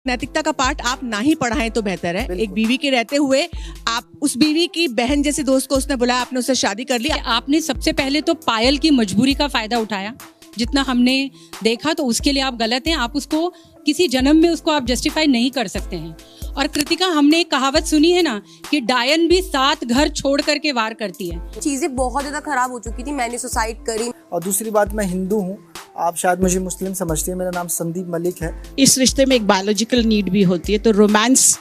नैतिकता का पाठ आप ना ही पढ़ाएं तो बेहतर है। एक बीवी के रहते हुए आप उस बीवी की बहन जैसी दोस्त को उसने बुलाया, आपने उससे शादी कर ली। आपने सबसे पहले तो पायल की मजबूरी का फायदा उठाया, जितना हमने देखा तो उसके लिए आप गलत हैं। आप उसको किसी जन्म में उसको आप जस्टिफाई नहीं कर सकते हैं। और कृतिका, हमने एक कहावत सुनी है ना कि डायन भी 7 घर छोड़ करके वार करती है। चीजें बहुत ज्यादा खराब हो चुकी थी, मैंने सुसाइड करी। और दूसरी बात, मैं हिंदू हूँ, आप शायद मुझे मुस्लिम समझती हैं, मेरा नाम संदीप मलिक है। इस रिश्ते में एक बायोलॉजिकल नीड भी होती है, तो रोमांस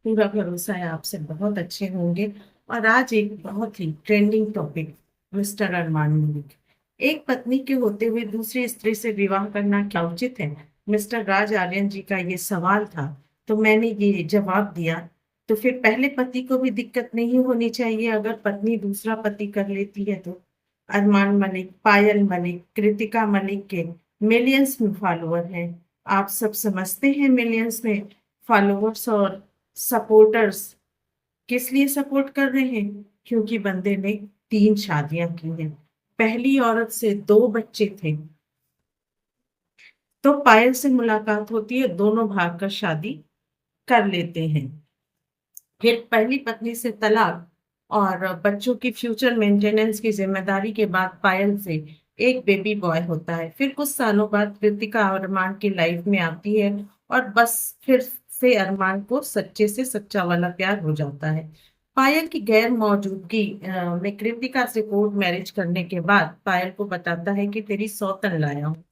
पूरा भरोसा है आपसे बहुत अच्छे होंगे। और आज एक बहुत ही trending topic, mister Armaan Malik. एक पत्नी के होते हुए दूसरी स्त्री से विवाह करना क्या उचित है? मिस्टर राज आर्यन जी का ये सवाल था, तो मैंने ये जवाब दिया। तो फिर पहले पति को भी दिक्कत नहीं होनी चाहिए अगर पत्नी दूसरा पति कर लेती है तो? अरमान मलिक, पायल मलिक, कृतिका मलिक के मिलियंस में फॉलोअर हैं। आप सब समझते हैं मिलियंस में फॉलोअर्स और सपोर्टर्स किस लिए सपोर्ट कर रहे हैं? क्योंकि बंदे ने 3 शादियां की हैं, पहली औरत से 2 बच्चे थे। तो पायल से मुलाकात होती है, दोनों भागकर शादी कर लेते हैं। फिर पहली पत्नी से तलाक और बच्चों की फ्यूचर मेंटेनेंस की जिम्मेदारी के बाद पायल से एक बेबी बॉय होता है। फिर कुछ सालों बाद कृतिका और अरमान की लाइफ में आती है और बस फिर से अरमान को सच्चे से सच्चा वाला प्यार हो जाता है। पायल की गैर मौजूदगी में कृतिका से कोर्ट मैरिज करने के बाद पायल को बताता है कि तेरी सौतन लाया हूँ।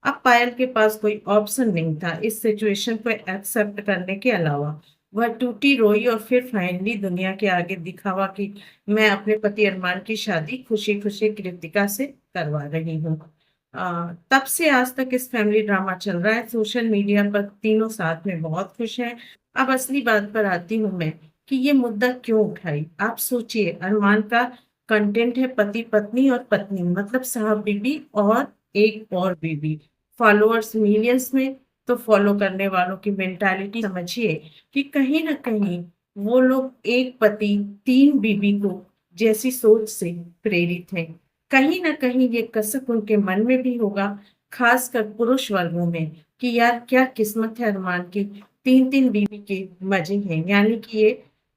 अब पायल के पास कोई ऑप्शन नहीं था इस सिचुएशन को एक्सेप्ट करने के अलावा। वह टूटी रोई और फिर फाइनली दुनिया के आगे दिखावा कि मैं अपने पति अरमान की शादी खुशी खुशी कृतिका से करवा रही हूँ। तब से आज तक इस फैमिली ड्रामा चल रहा है। सोशल मीडिया पर तीनों साथ में बहुत खुश हैं। अब असली बात पर आती हूँ मैं कि ये मुद्दा क्यों उठाई। आप सोचिए, अरमान का कंटेंट है पति पत्नी और पत्नी मतलब साहब बीबी और एक और बीबी, फॉलोअर्स मिलियंस में। तो फॉलो करने वालों की मेंटालिटी समझिए कि कहीं ना कहीं वो लोग एक पति 3 बीबी को जैसी सोच से प्रेरित हैं। कहीं ना कहीं ये कसक उनके मन में भी होगा, खासकर पुरुष वर्गों में, कि यार क्या किस्मत है अरमान की, 3 बीबी के मजे हैं। यानी कि ये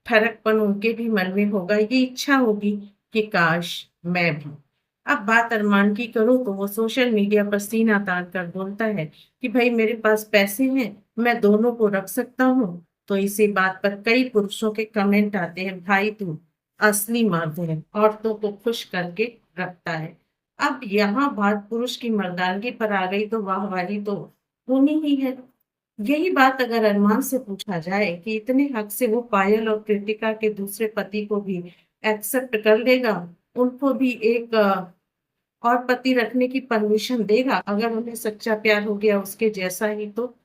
फर्कपन उनके भी मन में होगा, ये इच्छा होगी कि काश मैं भी। अब बात अरमान की करूं तो वो सोशल मीडिया पर सीना तान कर बोलता है कि भाई मेरे पास पैसे हैं, मैं दोनों को रख सकता हूँ। तो इसी बात पर कई पुरुषों के कमेंट आते हैं, भाई तू असली मर्द है, औरतों को खुश करके रखता है। अब यहाँ बात पुरुष की मर्दानगी पर आ गई तो वाहवाही तो होनी ही है। यही बात अगर अरमान से पूछा जाए कि इतने हक से वो पायल और कृतिका के दूसरे पति को भी एक्सेप्ट कर लेगा, उनको भी एक और पति रखने की परमिशन देगा अगर उन्हें सच्चा प्यार हो गया उसके जैसा ही, तो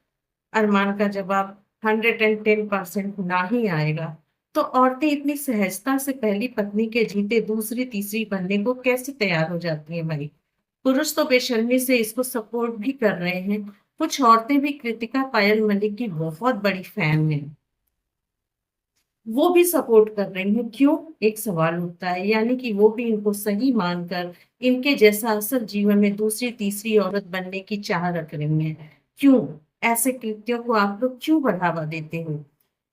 अरमान का जवाब 110% ना ही आएगा। तो औरतें इतनी सहजता से पहली पत्नी के जीते दूसरी तीसरी बनने को कैसे तैयार हो जाती हैं भाई? पुरुष तो बेशर्मी से इसको सपोर्ट भी कर रहे हैं। कुछ औरतें भी कृतिका पायल मलिक की बहुत बड़ी फैन हैं, वो भी सपोर्ट कर रही हैं। क्यों? एक सवाल उठता है, यानी कि वो भी इनको सही मानकर इनके जैसा असल जीवन में दूसरी तीसरी औरत बनने की चाह रख रही हैं। क्यों? ऐसे कृत्यों को आप लोग क्यों बढ़ावा देते हो?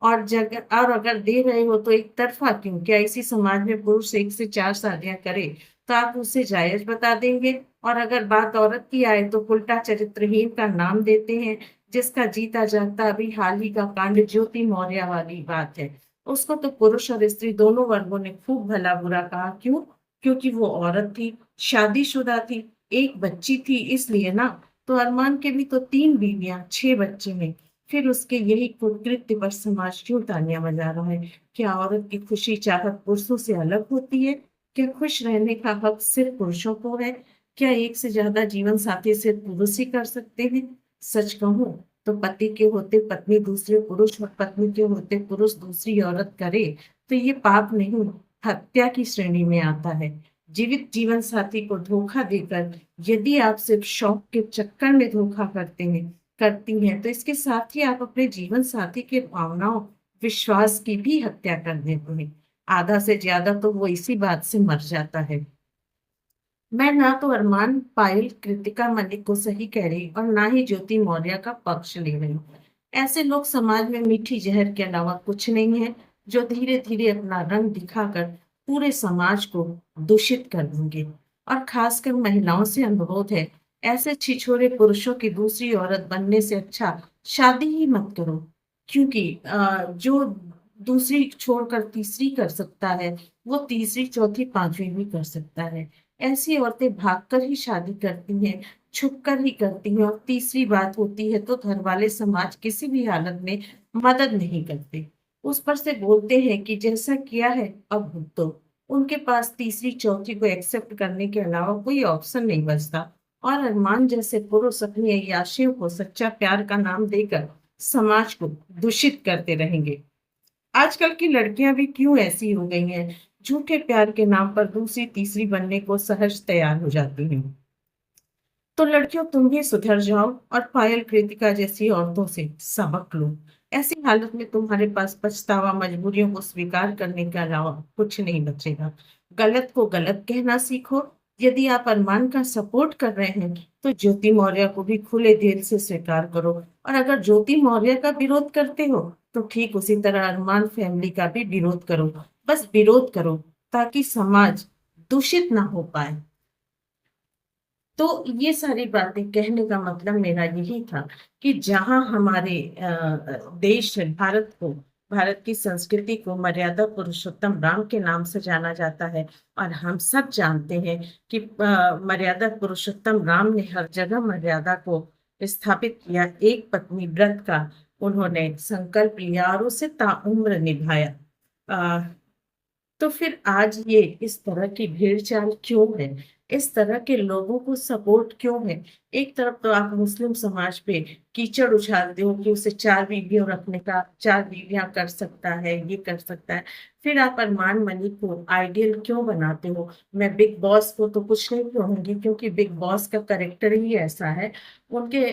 और अगर दे रहे हो तो एक तरफा क्यों? क्या इसी समाज में पुरुष 1 से 4 शादियां करे तो आप उसे जायज बता देंगे? और अगर बात औरत की आए तो उल्टा चरित्रहीन का नाम देते हैं, जिसका जीता जागता अभी हाल ही का कांड ज्योति मौर्य वाली बात है। उसको तो पुरुष और स्त्री दोनों वर्गों ने खूब भला बुरा कहा। क्यों? क्योंकि वो औरत थी, शादीशुदा थी, एक बच्ची थी, इसलिए ना। तो अरमान के भी तो 3 बीवियां, 6 बच्चे हैं। फिर उसके यही कुकृत्य पर समाज क्यों तालियां बजा रहा है? क्या औरत की खुशी चाहत पुरुषों से अलग होती है? क्या खुश रहने का हक सिर्फ पुरुषों को है? क्या एक से ज्यादा जीवन साथी सिर्फ पुरुष ही कर सकते हैं? सच कहूं तो पति के होते पत्नी दूसरे पुरुष और पत्नी के होते पुरुष दूसरी औरत करे तो ये पाप नहीं, हत्या की श्रेणी में आता है। जीवित जीवन साथी को धोखा देकर यदि आप सिर्फ शौक के चक्कर में धोखा करती हैं तो इसके साथ ही आप अपने जीवन साथी के भावनाओं विश्वास की भी हत्या कर देते हैं। आधा से ज्यादा तो वो इसी बात से मर जाता है। मैं ना तो अरमान पायल कृतिका मलिक को सही कह रही और ना ही ज्योति मौर्य का पक्ष ले रही हूँ। ऐसे लोग समाज में मीठी जहर के अलावा कुछ नहीं है, जो धीरे धीरे अपना रंग दिखाकर पूरे समाज को दूषित कर देंगे। और खासकर महिलाओं से अनुरोध है, ऐसे छिछोरे पुरुषों की दूसरी औरत बनने से अच्छा शादी ही मत करो, क्योंकि जो दूसरी छोड़कर तीसरी कर सकता है, वो तीसरी चौथी पांचवी भी कर सकता है। ऐसी औरतें भागकर ही शादी करती हैं, छुपकर ही करती हैं, और तीसरी बात होती है तो घर वाले समाज किसी भी हालत में मदद नहीं करते। उस पर से बोलते हैं कि जैसा किया है अब भुगतो। उनके पास तीसरी चौथी को एक्सेप्ट करने के अलावा कोई ऑप्शन नहीं बचता, और अरमान जैसे पुरुष अपनी अय्याशियों को सच्चा प्यार का नाम देकर समाज को दूषित करते रहेंगे। आजकल की लड़कियां भी क्यों ऐसी हो गई हैं, झूठे प्यार के नाम पर दूसरी तीसरी बनने को सहज तैयार हो जाती हैं। तो लड़कियों, तुम भी सुधर जाओ और पायल, कृतिका जैसी औरतों से सबक लो। ऐसी हालत में तुम्हारे पास पछतावा, मजबूरियों को स्वीकार करने के अलावा कुछ नहीं बचेगा। गलत को गलत कहना सीखो। यदि आप अरमान का सपोर्ट कर रहे हैं तो ज्योति मौर्य को भी खुले दिल से स्वीकार करो, और अगर ज्योति मौर्य का विरोध करते हो तो ठीक उसी तरह अरमान फैमिली का भी विरोध करो। बस विरोध करो ताकि समाज दूषित ना हो पाए। तो ये सारी बातें कहने का मतलब मेरा यही था कि जहां हमारे देश भारत को, भारत की संस्कृति को मर्यादा पुरुषोत्तम राम के नाम से जाना जाता है, और हम सब जानते हैं कि मर्यादा पुरुषोत्तम राम ने हर जगह मर्यादा को स्थापित किया। एक पत्नी व्रत का उन्होंने संकल्प लिया और उसे ताउम्र निभाया। तो फिर आज ये इस तरह की भीड़ चाल क्यों है, इस तरह के लोगों को सपोर्ट क्यों है? एक तरफ तो आप मुस्लिम समाज पे कीचड़ उछालते हो कि उसे 4 बीवियों रखने का, 4 बीवियां कर सकता है, ये कर सकता है। फिर आप अरमान मलिक को आइडियल क्यों बनाते हो? मैं बिग बॉस को तो कुछ नहीं कहूंगी, क्योंकि बिग बॉस का कैरेक्टर ही ऐसा है। उनके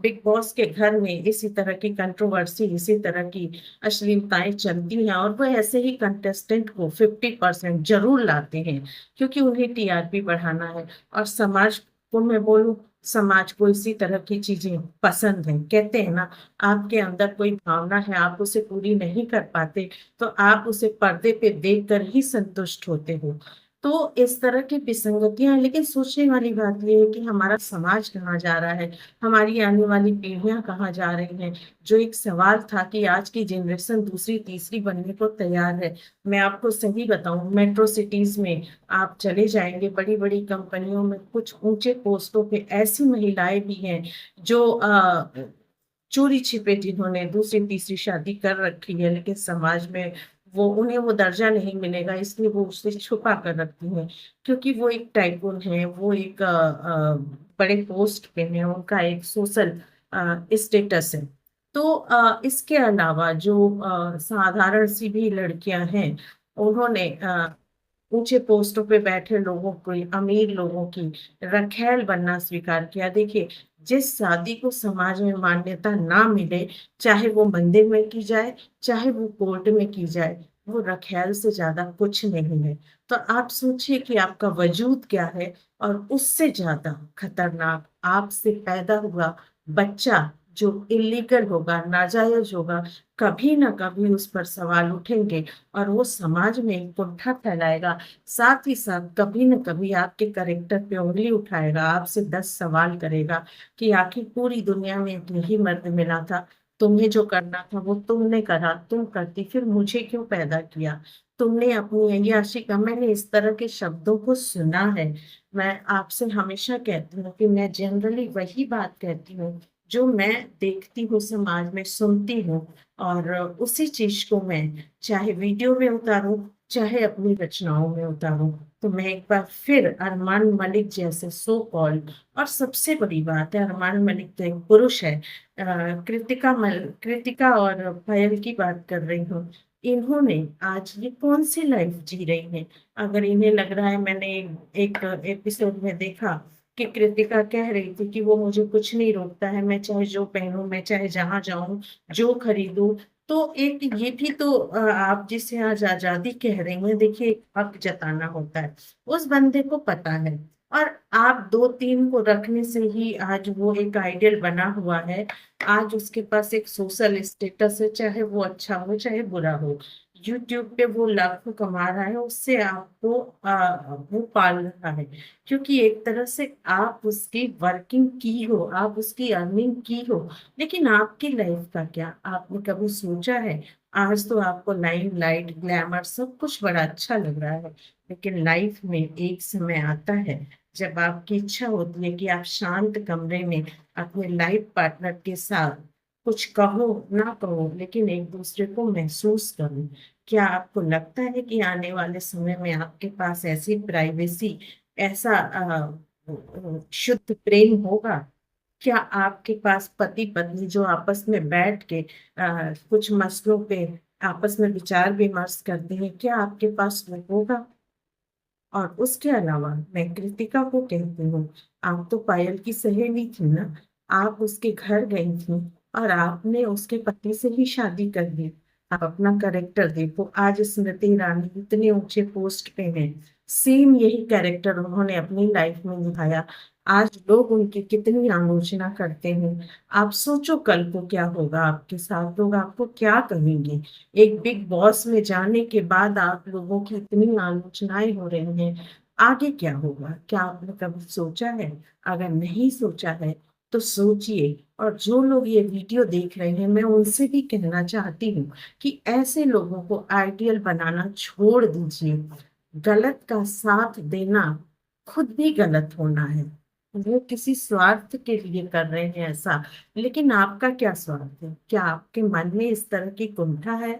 बिग बॉस के घर में इसी तरह की कंट्रोवर्सी, इसी तरह की अश्लीलताएं चलती हैं, और वो ऐसे ही कंटेस्टेंट को 50% जरूर लाते हैं, क्योंकि उन्हें टीआरपी बढ़ाना है। और समाज को मैं बोलूं, समाज को इसी तरह की चीजें पसंद है। कहते हैं ना, आपके अंदर कोई भावना है, आप उसे पूरी नहीं कर पाते तो आप उसे पर्दे पे देखकर ही संतुष्ट होते हो। तो इस तरह की विसंगतियां हैं, लेकिन सोचने वाली बात यह है कि हमारा समाज कहाँ जा रहा है, हमारी आने वाली पीढ़ियां कहाँ जा रही हैं। जो एक सवाल था कि आज की जनरेशन दूसरी तीसरी बनने को तैयार है। मैं आपको सही बताऊं, मेट्रो सिटीज में आप चले जाएंगे, बड़ी बड़ी कंपनियों में कुछ ऊंचे पोस्टों पे ऐसी महिलाएं भी हैं जो चोरी छिपे, जिन्होंने दूसरी तीसरी शादी कर रखी है, लेकिन समाज में उन्हें वो दर्जा नहीं मिलेगा, इसलिए वो उसे छुपा कर रखती हैं, क्योंकि वो एक टाइकून है, वो एक बड़े पोस्ट पे है, उनका एक सोशल स्टेटस है। तो इसके अलावा जो साधारण सी भी लड़कियां हैं, उन्होंने ऊंचे पोस्टों पे बैठे लोगों को, अमीर लोगों की रखैल बनना स्वीकार किया। देखिए, जिस शादी को समाज में मान्यता ना मिले, चाहे वो मंदिर में की जाए, चाहे वो कोर्ट में की जाए, वो रखैल से ज्यादा कुछ नहीं है। तो आप सोचिए कि आपका वजूद क्या है, और उससे ज्यादा खतरनाक आपसे पैदा हुआ बच्चा जो इलीगल होगा, नाजायज होगा, कभी ना कभी उस पर सवाल उठेंगे, और वो समाज में एक कुंठा फैलाएगा। साथ ही साथ कभी न कभी आपके करेक्टर पे उंगली उठाएगा, आपसे 10 सवाल करेगा कि आखिर पूरी दुनिया में एक यही मर्द मिला था, तुम्हें जो करना था वो तुमने करा, तुम करती, फिर मुझे क्यों पैदा किया? तुमने अपनी अय्याशी का। मैंने इस तरह के शब्दों को सुना है। मैं आपसे हमेशा कहती हूँ कि मैं जनरली वही बात कहती हूँ जो मैं देखती हूँ, समाज में सुनती हूँ, और उसी चीज को मैं चाहे वीडियो में उतारूं, चाहे अपनी रचनाओं में उतारूं। तो मैं एक बार फिर अरमान मलिक जैसे सो कॉल्ड, और सबसे बड़ी बात है, अरमान मलिक तो एक पुरुष है। कृतिका और पायल की बात कर रही हूँ। इन्होंने आज ये कौन सी लाइफ जी रही हैं? अगर इन्हें लग रहा है, मैंने एक एपिसोड में देखा कि कृतिका कह रही थी कि वो मुझे कुछ नहीं रोकता है, मैं चाहे जो पहनूं, मैं चाहे जहां जाऊं, जो खरीदूं। तो एक ये भी तो आप जिसे आज आजादी कह रही हैं, देखिए, हक जताना होता है। उस बंदे को पता है और आप 2-3 को रखने से ही आज वो एक आइडियल बना हुआ है। आज उसके पास एक सोशल स्टेटस है, चाहे वो अच्छा हो चाहे बुरा हो। यूट्यूब पे वो लाखों कमा रहा है, उससे आपको वो पाल रहा है, क्योंकि एक तरह से आप उसकी वर्किंग की हो, आप उसकी अर्निंग की हो। लेकिन आपकी लाइफ का क्या, आपने कभी सोचा है? आज तो आपको लाइमलाइट, ग्लैमर सब कुछ बड़ा अच्छा लग रहा है, लेकिन लाइफ में एक समय आता है जब आपकी इच्छा होती है कि आप शांत कमरे में अपने लाइफ पार्टनर के साथ कुछ कहो ना कहो, लेकिन एक दूसरे को महसूस करो। क्या आपको लगता है कि आने वाले समय में आपके पास ऐसी प्राइवेसी, ऐसा शुद्ध प्रेम होगा? क्या आपके पास पति पत्नी जो आपस में बैठ के कुछ मसलों पे आपस में विचार विमर्श करते हैं, क्या आपके पास वो होगा? और उसके अलावा मैं कृतिका को कहती हूँ, आप तो पायल की सहेली थी ना, आप उसके घर गई थी और आपने उसके पति से ही शादी कर दी। आप अपना कैरेक्टर देखो, आज स्मृति ईरानी इतने ऊंचे पोस्ट पे हैं, सेम यही कैरेक्टर उन्होंने अपनी लाइफ में निभाया। आज लोग उनकी कितनी आलोचना करते हैं। आप सोचो कल को क्या होगा आपके साथ, लोग आपको क्या कहेंगे। एक बिग बॉस में जाने के बाद आप लोगों की इतनी आलोचनाएं हो रही हैं, आगे क्या होगा? क्या आपने कभी सोचा है? अगर नहीं सोचा है तो सोचिए। और जो लोग ये वीडियो देख रहे हैं, मैं उनसे भी कहना चाहती हूँ कि ऐसे लोगों को आइडियल बनाना छोड़ दीजिए। गलत का साथ देना खुद भी गलत होना है। वो किसी स्वार्थ के लिए कर रहे हैं ऐसा, लेकिन आपका क्या स्वार्थ है? क्या आपके मन में इस तरह की कुंठा है?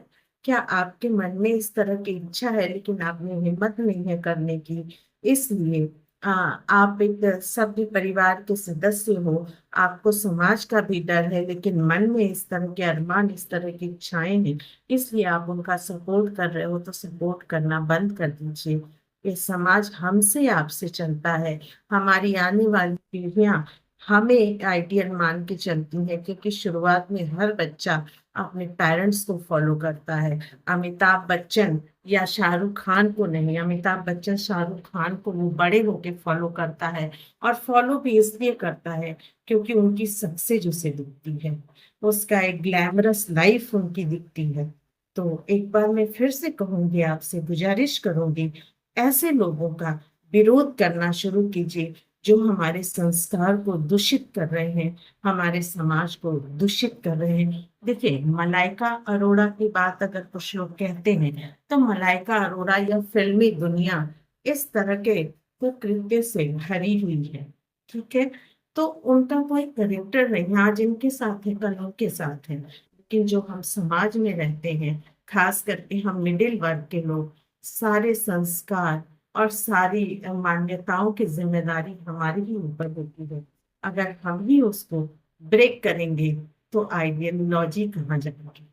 क्या आपके मन में इस तरह की इच्छा है, लेकिन आप में हिम्मत नहीं है करने की? इसलिए आप एक सभ्य परिवार के सदस्य हो, आपको समाज का भी डर है, लेकिन मन में इस तरह के अरमान, इस तरह की इच्छाएं हैं, इसलिए आप उनका सपोर्ट कर रहे हो। तो सपोर्ट करना बंद कर दीजिए। ये समाज हमसे आपसे चलता है, हमारी आने वाली पीढ़ियां हमें आइडियल मान के चलती है, क्योंकि शुरुआत में हर बच्चा अपने पेरेंट्स को फॉलो करता है। अमिताभ बच्चन या शाहरुख खान को नहीं, अमिताभ बच्चन शाहरुख खान को वो बड़े होके फॉलो करता है, और फॉलो भी इसलिए करता है क्योंकि उनकी सक्सेस उसे दिखती है, उसका एक ग्लैमरस लाइफ उनकी दिखती है। तो एक बार मैं फिर से कहूंगी, आपसे गुजारिश करूंगी, ऐसे लोगों का विरोध करना शुरू कीजिए जो हमारे संस्कार को दूषित कर रहे हैं, हमारे समाज को दूषित कर रहे हैं। देखिए, मलाइका अरोड़ा की बात अगर कुछ लोग कहते हैं, तो मलाइका अरोड़ा या फिल्मी दुनिया इस तरह के कुकृत्य से भरी हुई है, ठीक है? तो उनका कोई करेक्टर नहीं, आज इनके साथ है कल उनके साथ है, लेकिन जो हम समाज में रहते हैं, खास करके हम मिडिल वर्ग के लोग, सारे संस्कार और सारी मान्यताओं की जिम्मेदारी हमारी ही ऊपर होती है। अगर हम ही उसको ब्रेक करेंगे तो आइडियोलॉजी कहाँ जाएगी।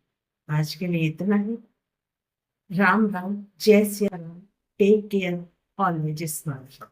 आज के लिए इतना ही। राम राम, जय Siya Ram, take care, always smile.